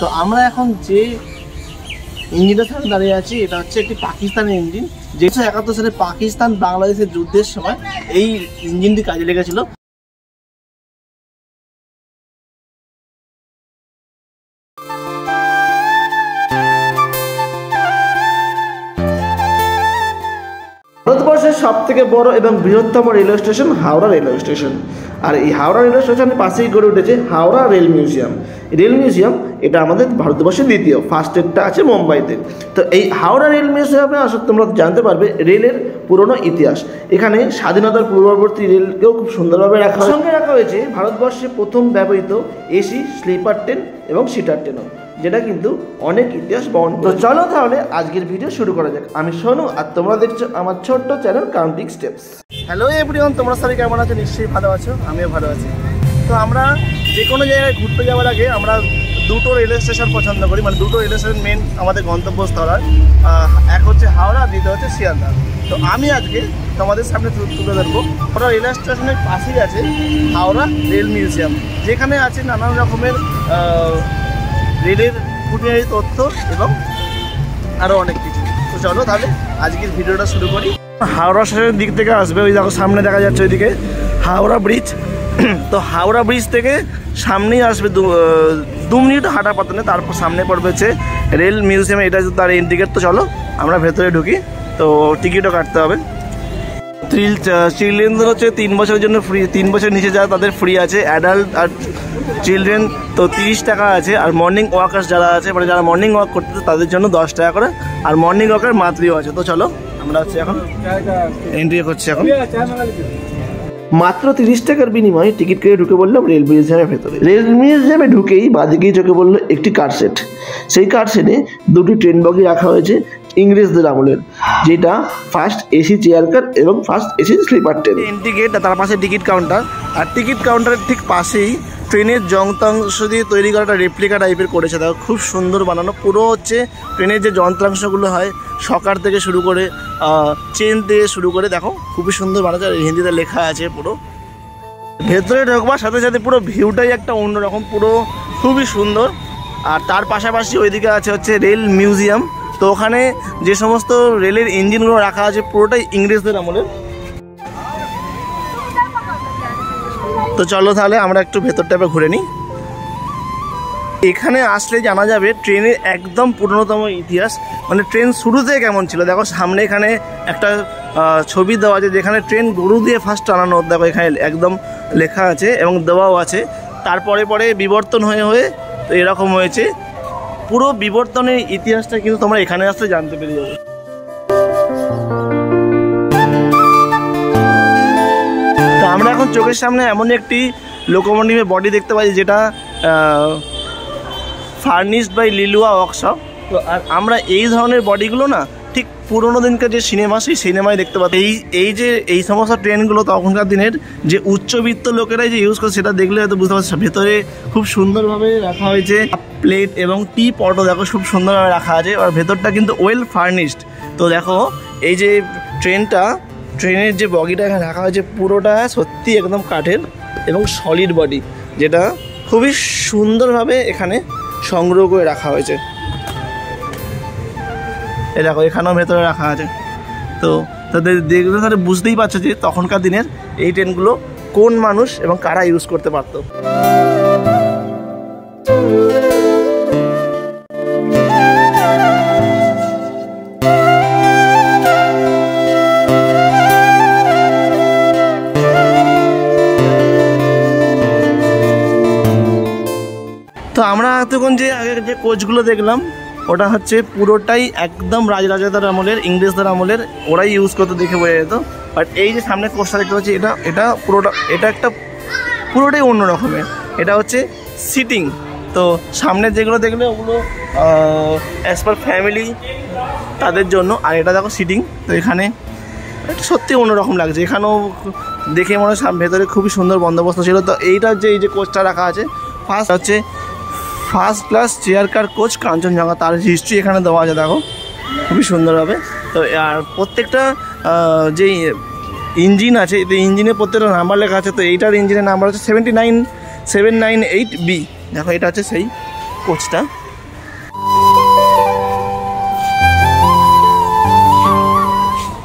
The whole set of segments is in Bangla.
তো আমরা এখন যে ইঞ্জিনটার সাথে দাঁড়িয়ে আছি এটা হচ্ছে একটি পাকিস্তানি ইঞ্জিন, 1971 সালে পাকিস্তান বাংলাদেশের যুদ্ধের সময় এই ইঞ্জিনটি কাজে লেগেছিল। ভারতবর্ষের সবথেকে বড় এবং বৃহত্তম railway station Howrah railway station. আর এই হাওড়া রেলওয়ে স্টেশনের পাশেই গড়ে উঠেছে Howrah rail museum. Rail museum এটা আমাদের ভারতবর্ষের দ্বিতীয়, ফার্স্ট এরটা আছে মুম্বাইতে। তো এই হাওড়া রেল মিউজিয়ামে আসলে তোমরা জানতে পারবে রেলের পুরনো ইতিহাস। এখানে স্বাধীনতার পূর্ববর্তী রেলকেও খুব সুন্দরভাবে সঙ্গে রাখা হয়েছে ভারতবর্ষে প্রথম ব্যবহৃত এসি স্লিপার ট্রেন এবং সিটার ট্রেনও, যেটা কিন্তু অনেক ইতিহাস বহন করে। তো চলো তাহলে আজকের ভিডিও শুরু করা যাক। আমি সোনু আর তোমরা দেখছো আমার ছোট্ট channel counting steps. Hello everyone, তোমরা সবাই কেমন আছো? নিশ্চয়ই ভালো আছো, আমিও ভালো আছি। তো আমরা যে কোনো জায়গায় ঘুরতে যাওয়ার আগে আমরা দুটো রেলওয়ে স্টেশন পছন্দ করি, মানে দুটো রেলওয়ে স্টেশন মেন আমাদের গন্তব্যস্থল হয়। এক হচ্ছে হাওড়া, দ্বিতীয় হচ্ছে শিয়ালদা। তো আমি আজকে তোমাদের সামনে তুলে ধরবো হাওড়া রেলওয়ে স্টেশনের পাশেই আছে হাওড়া রেল মিউজিয়াম, যেখানে আছে নানান রকমের রেলের খুঁটিনাটি তথ্য এবং আরও অনেক কিছু। তো চলো তাহলে আজকের ভিডিওটা শুরু করি। হাওড়া স্টেশনের দিক থেকে আসবে, ওই দেখো সামনে দেখা যাচ্ছে ওইদিকে হাওড়া ব্রিজ। তো হাওড়া ব্রিজ থেকে সামনেই আসবে 2 মিনিট হাঁটা পথে, তারপর সামনে পড়বে হচ্ছে রেল মিউজিয়াম, এটা তার এন্ট্রি গেট। তো চলো আমরা ভেতরে ঢুকি। তো টিকিটও কাটতে হবে। চিলড্রেনদের হচ্ছে 3 বছরের জন্য ফ্রি, 3 বছরের নিচে যারা তাদের ফ্রি আছে। অ্যাডাল্ট আর চিলড্রেন তো 30 টাকা আছে। আর মর্নিং ওয়াকার্স যারা আছে, মানে যারা মর্নিং ওয়াক করতে তাদের জন্য 10 টাকা করে। আর মর্নিং ওয়াকার মাত্রও আছে। তো চলো আমরা হচ্ছে এখন এন্ট্রি করছি। এখন মাত্র 30 টাকার বিনিময়ে টিকিট কেটে ঢুকে বললাম রেল মিউজিয়ামের ভেতরে। রেল মিউজিয়ামে ঢুকেই বাদিকেই চোখে বললো একটি কার সেট। সেই কার সেটে 2টি ট্রেন বগি রাখা হয়েছে ইংরেজদের আমলের, যেটা ফার্স্ট এসি চেয়ার কার এবং first AC sleeper train. Entry gate, তার পাশে টিকিট কাউন্টার। আর টিকিট কাউন্টারের ঠিক পাশেই ট্রেনের যন্ত্রাংশ দিয়ে তৈরি করা একটা রেপ্লিকা টাইপের করেছে, দেখো খুব সুন্দর বানানো। পুরো হচ্ছে ট্রেনের যে যন্ত্রাংশগুলো হয় সকার থেকে শুরু করে চেন থেকে শুরু করে দেখো খুবই সুন্দর বানাচ্ছে। আর হিন্দিতে লেখা আছে পুরো। ভেতরে ঢোকবার সাথে সাথে পুরো ভিউটাই একটা অন্যরকম, পুরো খুবই সুন্দর। আর তার পাশাপাশি ওইদিকে আছে হচ্ছে রেল মিউজিয়াম। তো ওখানে যে সমস্ত রেলের ইঞ্জিনগুলো রাখা আছে পুরোটাই ইংরেজদের আমলের। তো চলো তাহলে আমরা একটু ভেতরটা এবার ঘুরে নিই। এখানে আসলে জানা যাবে ট্রেনের একদম পুরনোতম ইতিহাস, মানে ট্রেন শুরু থেকে কেমন ছিল। দেখো সামনে এখানে একটা ছবি দেওয়া আছে যেখানে ট্রেন গরু দিয়ে ফার্স্ট চালানো, দেখো এখানে একদম লেখা আছে এবং দেওয়াও আছে। তারপরে পরে বিবর্তন হয়ে হয়ে তো এরকম হয়েছে। পুরো বিবর্তনের ইতিহাসটা কিন্তু তোমরা এখানে আসলে জানতে পেরে যাবে। তো আমরা এখন চোখের সামনে এমন একটি লোকোমোটিভের বডি দেখতে পাচ্ছি যেটা ফার্নিশড বাই লিলুয়া ওয়ার্কশপ। তো আর আমরা এই ধরনের বডিগুলো না ঠিক পুরোনো দিনকার যে সিনেমা, সেই সিনেমায় দেখতে পাচ্ছি। এই সমস্ত ট্রেনগুলো তখনকার দিনের যে উচ্চবিত্ত লোকেরাই যে ইউজ করে, সেটা দেখলে হয়তো বুঝতে পারছি। ভেতরে খুব সুন্দরভাবে রাখা হয়েছে প্লেট এবং টি পটও দেখো খুব সুন্দরভাবে রাখা আছে। আর ভেতরটা কিন্তু ওয়েল ফার্নিশড। তো দেখো এই যে ট্রেনের যে বগিটা এখানে রাখা হয়েছে পুরোটা সত্যি একদম কাঠের এবং সলিড বডি, যেটা খুবই সুন্দরভাবে এখানে সংগ্রহ করে রাখা হয়েছে। এই দেখো এখানেও ভেতরে রাখা আছে। তো তাদের দেখলে তাহলে বুঝতেই পারছো যে তখনকার দিনের এই ট্রেনগুলো কোন মানুষ এবং কারা ইউজ করতে পারতো। তো আমরা এতক্ষণ যে আগের যে কোচগুলো দেখলাম ওটা হচ্ছে পুরোটাই একদম রাজরাজাদের আমলের, ইংরেজদের আমলের, ওরাই ইউজ করতে দেখে বোঝা যেত। বাট এই যে সামনে কোচটা দেখতে পাচ্ছি এটা একটা পুরোটাই অন্য রকমের। এটা হচ্ছে সিটিং। তো সামনে যেগুলো দেখলে ওগুলো অ্যাজ পার ফ্যামিলি তাদের জন্য, আর এটা দেখো সিটিং। তো এখানে এটা সত্যি অন্যরকম লাগছে। এখানেও দেখে মনে হয় ভেতরে খুবই সুন্দর বন্দোবস্ত ছিল। তো এইটা যে এই যে কোচটা রাখা আছে ফার্স্ট হচ্ছে first class chair car coach Kanchenjunga, তার হিস্ট্রি এখানে দেওয়া আছে দেখো খুবই সুন্দরভাবে। তো আর প্রত্যেকটা যেই ইঞ্জিন আছে, এই ইঞ্জিনের প্রত্যেকটা নাম্বার লেখা আছে। তো এইটার ইঞ্জিনের নাম্বার হচ্ছে 79798B। দেখো এটা হচ্ছে সেই কোচটা।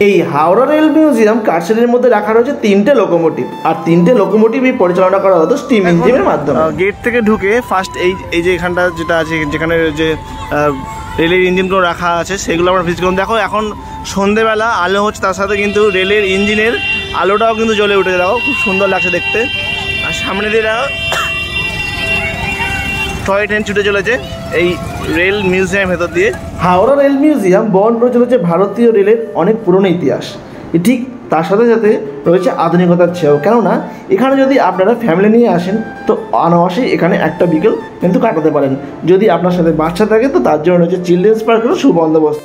এই হাওড়া রেল মিউজিয়াম কারশেডের মধ্যে রাখা রয়েছে 3টে লোকোমোটিভ, আর 3টে লোকোমোটিভই পরিচালনা করা হতো স্টিম ইঞ্জিনের মাধ্যমে। গেট থেকে ঢুকে ফার্স্ট এই যে এখানটা যেটা আছে, যেখানে যে রেলের ইঞ্জিনগুলো রাখা আছে সেগুলো আমরা ভিজিট করুন। দেখো এখন সন্ধেবেলা আলো হচ্ছে, তার সাথে কিন্তু রেলের ইঞ্জিনের আলোটাও কিন্তু জ্বলে উঠেছে, দেখো খুব সুন্দর লাগছে দেখতে। আর সামনে দিয়ে দেখো টয় ট্রেন ছুটে চলেছে এই রেল মিউজিয়ামের ভেতর দিয়ে। হাওড়া রেল মিউজিয়াম বহন করে চলেছে ভারতীয় রেলের অনেক পুরনো ইতিহাস, ঠিক তার সাথে সাথে রয়েছে আধুনিকতার ছেও। কেননা এখানে যদি আপনারা ফ্যামিলি নিয়ে আসেন তো অনায়াসেই এখানে একটা বিকেল কিন্তু কাটাতে পারেন। যদি আপনার সাথে বাচ্চা থাকে তো তার জন্য রয়েছে চিলড্রেন্স পার্কেরও সুবন্দোবস্ত।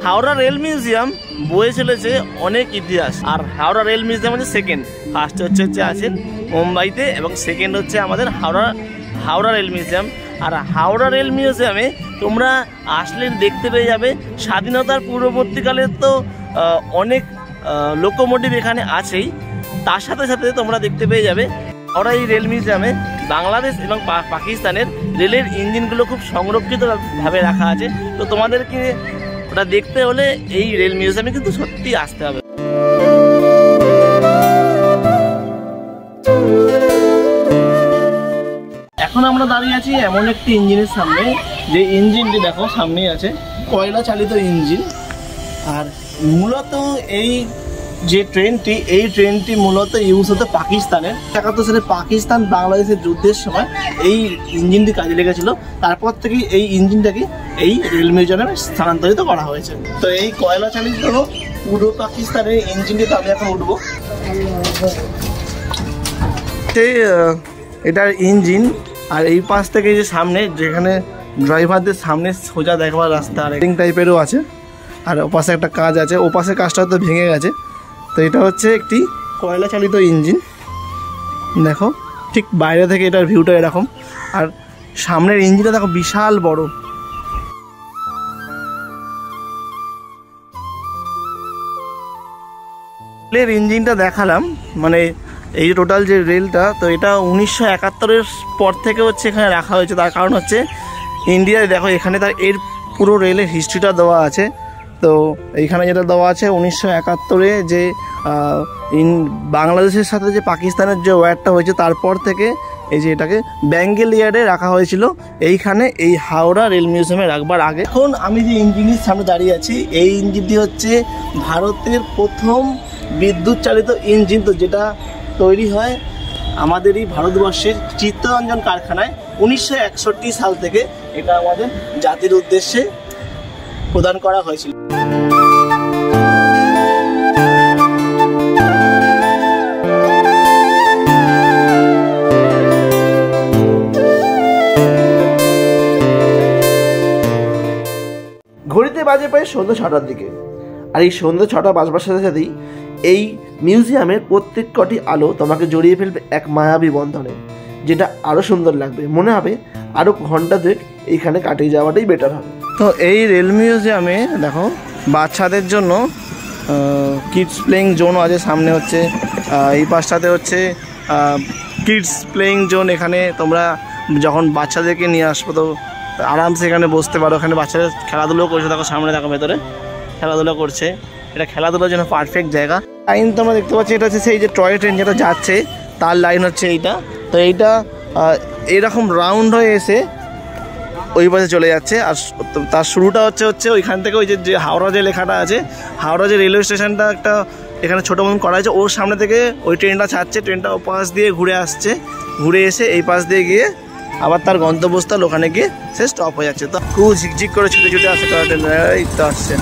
হাওড়া রেল মিউজিয়াম বয়ে চলেছে অনেক ইতিহাস, আর হাওড়া রেল মিউজিয়াম হচ্ছে সেকেন্ড। ফার্স্ট হচ্ছে আছে মুম্বাইতে, এবং সেকেন্ড হচ্ছে আমাদের হাওড়া রেল মিউজিয়াম। আর হাওড়া রেল মিউজিয়ামে তোমরা আসলে দেখতে পেয়ে যাবে স্বাধীনতার পূর্ববর্তীকালের তো অনেক লোকোমোটিভ এখানে আছেই, তার সাথে সাথে তোমরা দেখতে পেয়ে যাবে হাওড়া এই রেল মিউজিয়ামে বাংলাদেশ এবং পাকিস্তানের রেলের ইঞ্জিনগুলো খুব সংরক্ষিতভাবে রাখা আছে। তো তোমাদেরকে ওটা দেখতে হলে এই রেল মিউজিয়ামে কিন্তু সত্যি আসতে হবে। এখন আমরা দাঁড়িয়ে আছি এমন একটি ইঞ্জিনের সামনে, যে ইঞ্জিনটি দেখো সামনেই আছে, কয়লা চালিত ইঞ্জিন। আর মূলত এই যে ট্রেনটি মূলত ইউজ হতো পাকিস্তানের 71 সালে পাকিস্তান বাংলাদেশের যুদ্ধের সময় এই ইঞ্জিনটি কাজে লেগেছিল। তারপর থেকে এই ইঞ্জিনটাকে এই রেল মিউজিয়ামে স্থানান্তরিত করা হয়েছে। তো এই কয়লা চালিত পূর্ব পাকিস্তানের ইঞ্জিনটিতে আমি এখন উঠবো। এটার ইঞ্জিন, আর এই পাশ থেকে যে সামনে যেখানে ড্রাইভারদের সামনে সোজা দেখবার রাস্তা আর টাইপেরও আছে, আর ওপাশে একটা কাজ আছে, ওপাশে কাজটা হয়তো ভেঙে গেছে। তো এটা হচ্ছে একটি কয়লা চালিত ইঞ্জিন। দেখো ঠিক বাইরে থেকে এটার ভিউটা এরকম, আর সামনের ইঞ্জিনটা দেখো বিশাল বড়। রেলের ইঞ্জিনটা দেখালাম, মানে এই টোটাল যে রেলটা, তো এটা 1971-এর পর থেকে হচ্ছে এখানে রাখা হয়েছে। তার কারণ হচ্ছে ইন্ডিয়ায় দেখো এখানে তার এর পুরো রেলের হিস্ট্রিটা দেওয়া আছে। তো এইখানে যেটা দেওয়া আছে 1971-এ যে বাংলাদেশের সাথে যে পাকিস্তানের যে ওয়ারটা হয়েছে, তারপর থেকে এই যে এটাকে বেঙ্গল ইয়ার্ডে রাখা হয়েছিল এইখানে, এই হাওড়া রেল মিউজিয়ামে রাখবার আগে। এখন আমি যে ইঞ্জিনের সামনে দাঁড়িয়ে আছি, এই ইঞ্জিনটি হচ্ছে ভারতের প্রথম বিদ্যুৎ চালিত ইঞ্জিন, তো যেটা তৈরি হয় আমাদের এই ভারতবর্ষের চিত্তরঞ্জন কারখানায় 1961 সাল থেকে। এটা আমাদের জাতির উদ্দেশ্যে প্রদান করা হয়েছিল। ঘড়িতে বাজে প্রায় সন্ধ্যা 6টার দিকে, আর এই সন্ধ্যা 6টা বাজবার সাথে সাথেই এই মিউজিয়ামের প্রত্যেক কটি আলো তোমাকে জড়িয়ে ফেলবে এক মায়াবী বন্ধনে, যেটা আরও সুন্দর লাগবে। মনে হবে আরও ঘন্টা দুয়েক এইখানে কাটিয়ে যাওয়াটাই বেটার হবে। তো এই রেল মিউজিয়ামে দেখো বাচ্চাদের জন্য কিডস প্লেইং জোন আছে। সামনে হচ্ছে এই পাশটাতে হচ্ছে কিডস প্লেইং জোন। এখানে তোমরা যখন বাচ্চাদেরকে নিয়ে আসবো তো আরামসে এখানে বসতে পারো। এখানে বাচ্চারা খেলাধুলো করছে, দেখো সামনে দেখো ভেতরে খেলাধুলো করছে। এটা খেলাধুলোর জন্য পারফেক্ট জায়গা। লাইন তোমরা দেখতে পাচ্ছি, এটা হচ্ছে সেই যে টয় ট্রেন যেটা যাচ্ছে তার লাইন হচ্ছে এইটা। তো এইটা এরকম রাউন্ড হয়ে এসে ওই পাশে চলে যাচ্ছে, আর তার শুরুটা হচ্ছে ওইখান থেকে ওই যে হাওড়া যে লেখাটা আছে, হাওড়া যে রেলওয়ে স্টেশনটা একটা এখানে ছোটো মতন করা হয়েছে, ওর সামনে থেকে ওই ট্রেনটা ছাড়ছে। ট্রেনটা ও পাশ দিয়ে ঘুরে আসছে, ঘুরে এসে এই পাশ দিয়ে গিয়ে আবার তার গন্তব্যস্থল ওখানে গিয়ে সে স্টপ হয়ে যাচ্ছে। তো খুব ঝিকঝিক করে ছুটে ছুটে আসছে টয় ট্রেন, এই তো আসছে।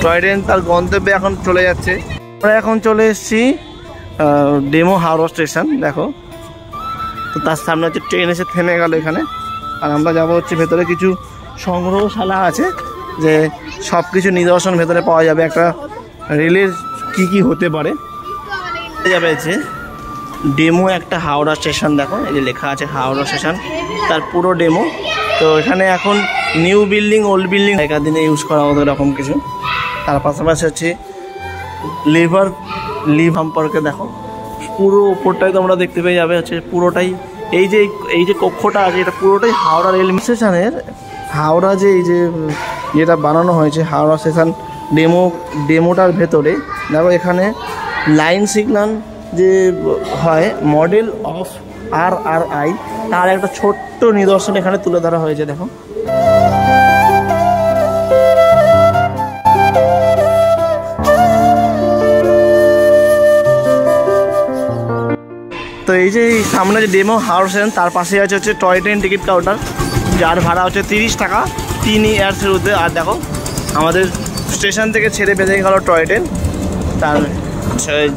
টয় ট্রেন তার গন্তব্যে এখন চলে যাচ্ছে। আমরা এখন চলে এসেছি ডেমো হাওড়া স্টেশন। দেখো তো তার সামনে হচ্ছে ট্রেন এসে থেমে গেল এখানে, আর আমরা যাবো হচ্ছে ভেতরে কিছু সংগ্রহশালা আছে, যে সব কিছু নিদর্শন ভেতরে পাওয়া যাবে একটা রেলের কি হতে পারে। যাবে হচ্ছে ডেমো একটা হাওড়া স্টেশন। দেখো এই যে লেখা আছে হাওড়া স্টেশন, তার পুরো ডেমো। তো এখানে এখন নিউ বিল্ডিং ওল্ড বিল্ডিং আগেকার দিনে ইউজ করা হতো এরকম কিছু। তার পাশাপাশি হচ্ছে লিভ সম্পর্কে দেখো, পুরো ওপরটাই তোমরা দেখতে পেয়ে যাবে হচ্ছে পুরোটাই এই যে কক্ষটা আছে এটা পুরোটাই হাওড়া রেল স্টেশনের হাওড়া যে এই যে যেটা বানানো হয়েছে হাওড়া স্টেশন ডেমোটার ভেতরে দেখো এখানে লাইন সিগন্যাল যে হয় মডেল অফ RRI তার একটা ছোট্ট নিদর্শন এখানে তুলে ধরা হয়েছে। দেখো তো এই যে সামনে যে ডেমো হাওড়া স্টেশন তার পাশে আছে হচ্ছে টয় ট্রেন টিকিট কাউন্টার, যার ভাড়া হচ্ছে 30 টাকা 3 ইয়ার্সের মধ্যে। আর দেখো আমাদের স্টেশন থেকে ছেড়ে বেঁধে গেল টয় ট্রেন, তার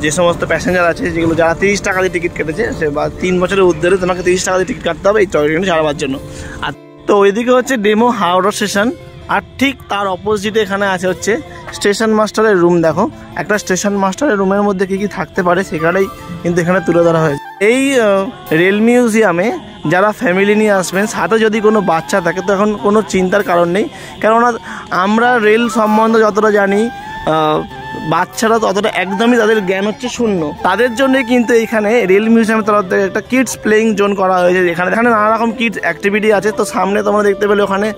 যে সমস্ত প্যাসেঞ্জার আছে যেগুলো যারা 30 টাকা দিয়ে টিকিট কেটেছে সে বা 3 বছরের উদ্ধারে তোমাকে 30 টাকা দিয়ে টিকিট কাটতে হবে এই টয় ট্রেনে চালাবার জন্য। আর তো ওইদিকে হচ্ছে ডেমো হাওড়া স্টেশন, আর ঠিক তার অপোজিটে এখানে আছে হচ্ছে স্টেশন মাস্টারের রুম। দেখো একটা স্টেশন মাস্টারের রুমের মধ্যে কী কী থাকতে পারে সেখানেই কিন্তু এখানে তুলে ধরা হয়েছে। এই রেল মিউজিয়ামে যারা ফ্যামিলি নিয়ে আসবেন সাথে যদি কোনো বাচ্চা থাকে তো এখন কোনো চিন্তার কারণ নেই, কেননা আমরা রেল সম্বন্ধে যতটা জানি বাচ্চারা ততটা একদমই তাদের জ্ঞান হচ্ছে শূন্য। তাদের জন্যই কিন্তু এইখানে রেল মিউজিয়ামের তরফ থেকে একটা কিডস প্লেয়িং জোন করা হয়েছে, এখানে নানা রকম কিডস অ্যাক্টিভিটি আছে। তো সামনে তোমরা দেখতে পেলে ওখানে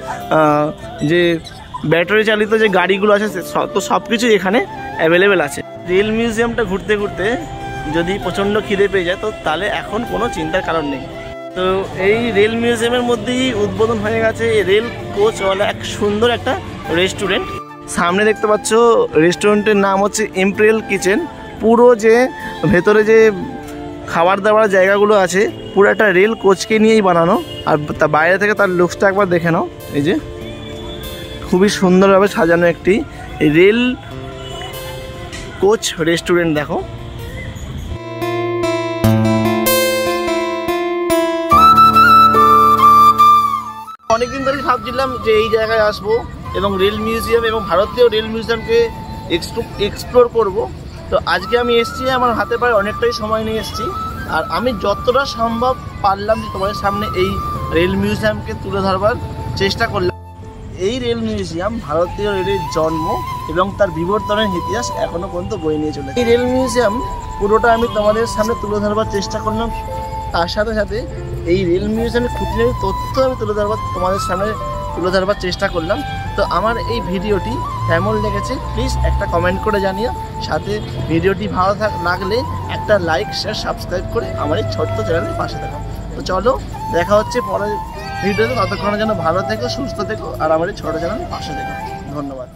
যে ব্যাটারি চালিত যে গাড়িগুলো আছে তো সব কিছুই এখানে অ্যাভেলেবেল আছে। রেল মিউজিয়ামটা ঘুরতে ঘুরতে যদি প্রচণ্ড খিদে পেয়ে যায় তো তাহলে এখন কোনো চিন্তার কারণ নেই। তো এই রেল মিউজিয়ামের মধ্যেই উদ্বোধন হয়ে গেছে রেল কোচওয়ালা এক সুন্দর একটা রেস্টুরেন্ট। সামনে দেখতে পাচ্ছ রেস্টুরেন্টের নাম হচ্ছে ইম্পেরিয়াল কিচেন। পুরো যে ভেতরে যে খাবার দাবার জায়গাগুলো আছে পুরো একটা রেল কোচকে নিয়েই বানানো, আর তা বাইরে থেকে তার লুকসটা একবার দেখে নাও। এই যে খুবই সুন্দরভাবে সাজানো একটি রেল কোচ রেস্টুরেন্ট। দেখো অনেকদিন ধরেই ভাবছিলাম যে এই জায়গায় আসবো এবং রেল মিউজিয়াম এবং ভারতীয় রেল মিউজিয়ামকে এক্সপ্লোর করব। তো আজকে আমি এসেছি, আমার হাতে পায়ে অনেকটাই সময় নিয়ে এসেছি, আর আমি যতটা সম্ভব পারলাম যে তোমাদের সামনে এই রেল মিউজিয়ামকে তুলে ধরবার চেষ্টা করলাম। এই রেল মিউজিয়াম ভারতীয় রেলের জন্ম এবং তার বিবর্তনের ইতিহাস এখনো পর্যন্ত বয়ে নিয়ে চলেছে। এই রেল মিউজিয়াম পুরোটা আমি তোমাদের সামনে তুলে ধরবার চেষ্টা করলাম, তার সাথে সাথে এই রেল মিউজিয়ামের খুঁটিনাটি তথ্য আমি তোমাদের সামনে তুলে ধরবার চেষ্টা করলাম। তো আমার এই ভিডিওটি কেমন লেগেছে প্লিজ একটা কমেন্ট করে জানিও, সাথে ভিডিওটি ভালো লাগলে একটা লাইক শেয়ার সাবস্ক্রাইব করে আমার এই ছোট্ট চ্যানেলের পাশে থাকো। তো চলো দেখা হচ্ছে পরের ভিডিওতে, ততক্ষণের জন্য ভালো থেকো, সুস্থ থেকো, আর আমার এই ছোটো চ্যানেলের পাশে থেকো। ধন্যবাদ।